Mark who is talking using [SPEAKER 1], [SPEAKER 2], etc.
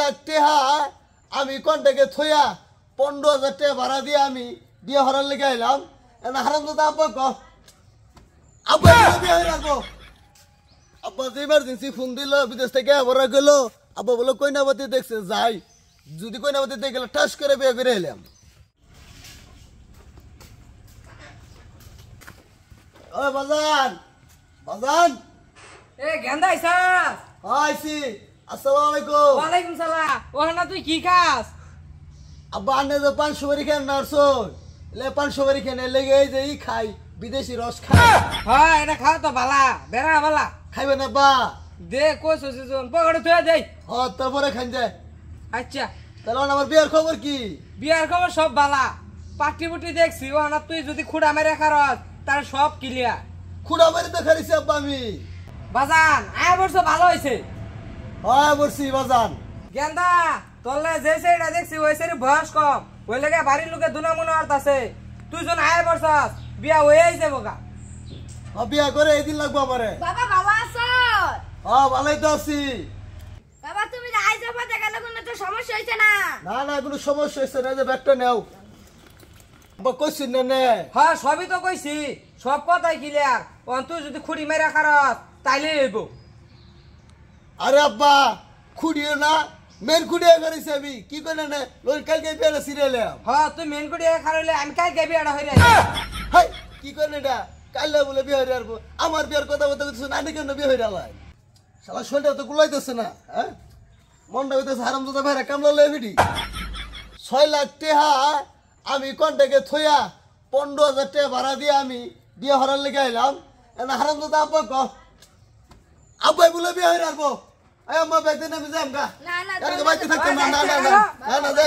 [SPEAKER 1] লাখ টাকা আমি কন্টাকে থইয়া 15,000 টাকা ভাড়া দিয়ে আমি বিয়ে হরার লেগে আইলাম। এনা হারাম দাদা আব্বা ক আব্বা বিয়ে হয়ে রাখবো। আব্বা যে ইমার্জেন্সি ফোন দিল বিদেশ থেকে ভরা গেল। আব্বা বলে কইনাবাতি দেখছে যাই, যদি কইনাবাতি দেখে গেলে ঠাস করে বিয়ে করে এলাম। ও বাজান বাজান
[SPEAKER 2] এ গেন্দা আইছাস?
[SPEAKER 1] আইছি। আসসালামু আলাইকুম।
[SPEAKER 2] ওয়ালাইকুম সালাম। ওহানা তুই কি খাস?
[SPEAKER 1] আব্বা আনে যে 500 বারি খান নারছো লে 500 বারি খান লেগে এই যে ই খাই বিদেশি রস খাই।
[SPEAKER 2] হ্যাঁ এটা খাও তো বালা বেড়া বালা
[SPEAKER 1] খাইবে না বা
[SPEAKER 2] দে কইছ জন পকেটে তুই দেই।
[SPEAKER 1] হ তারপরে খান যায়।
[SPEAKER 2] আচ্ছা
[SPEAKER 1] তাহলে আমার বিয়ের খবর কি?
[SPEAKER 2] বিয়ার খবর সব বালা। পাটি পুটি দেখছি ওহানা তুই যদি খুঁড়া মেরে খারস তার সব ক্লিয়ার।
[SPEAKER 1] খুড়া বাড়ি তো খাইছি আব্বা আমি।
[SPEAKER 2] বাজান আয় বর্ষ ভালো হইছে।
[SPEAKER 1] হ্যাঁ বলছি বাজান।
[SPEAKER 2] গেন্দা তোলে যে সেটা দেখছি ওই সেরি বয়স কম ওই লেগে বাড়ির লোকে দুনা মনে আছে। তুই জন আয় বর্ষাস বিয়া হয়ে আইছে বগা।
[SPEAKER 1] বিয়া করে এদিন লাগবো আমারে।
[SPEAKER 3] বাবা ভালো আছো?
[SPEAKER 1] হ্যাঁ ভালোই তো আছি।
[SPEAKER 3] বাবা তুমি যে আইছো পথে গেলে কোনো তো সমস্যা হইছে না?
[SPEAKER 1] না না কোনো সমস্যা হচ্ছে না, যে ব্যাগটা নেও। আব্বা কইছি না নে।
[SPEAKER 2] হ্যাঁ সবই তো কইছি, সব কথাই ক্লিয়ার। তুই যদি খুঁড়ি মেরা খারস তাইলে হইব।
[SPEAKER 1] আরে আব্বা খুঁড়িও না, মেন খুঁড়িয়ে করেছি আমি। কি করে না ওই কালকে বিয়েটা সিরিয়ালে।
[SPEAKER 2] হ্যাঁ তুই মেন কুড়ি খারলে আমি কাল কে বিয়াটা হইরে।
[SPEAKER 1] হাই কি করে এটা কাইলে বলে বিয়ে হয়ে আসবো। আমার বিয়ের কথা বলতে বলতেছে নানি কেন বিয়ে হয়ে আলাই। শালা শরীরটা তো গুলাইতেছে না। হ্যাঁ মনটা হইতেছে হারাম দাদা ভাইরা কামলা ভিডি। 6 লাখ টাকা আমি কন্টাকে থইয়া 15,000 টাকা ভাড়া দিয়ে আমি বিয়ে হরার লেগে আইলাম। এনা হারাম দাদা আব্বা ক আব্বাই বলে বিয়ে হয়ে আসবো। আমার ব্যাগ দিয়ে আমি যাম গা।
[SPEAKER 3] না না
[SPEAKER 1] বাইতে থাকতাম না না না না না।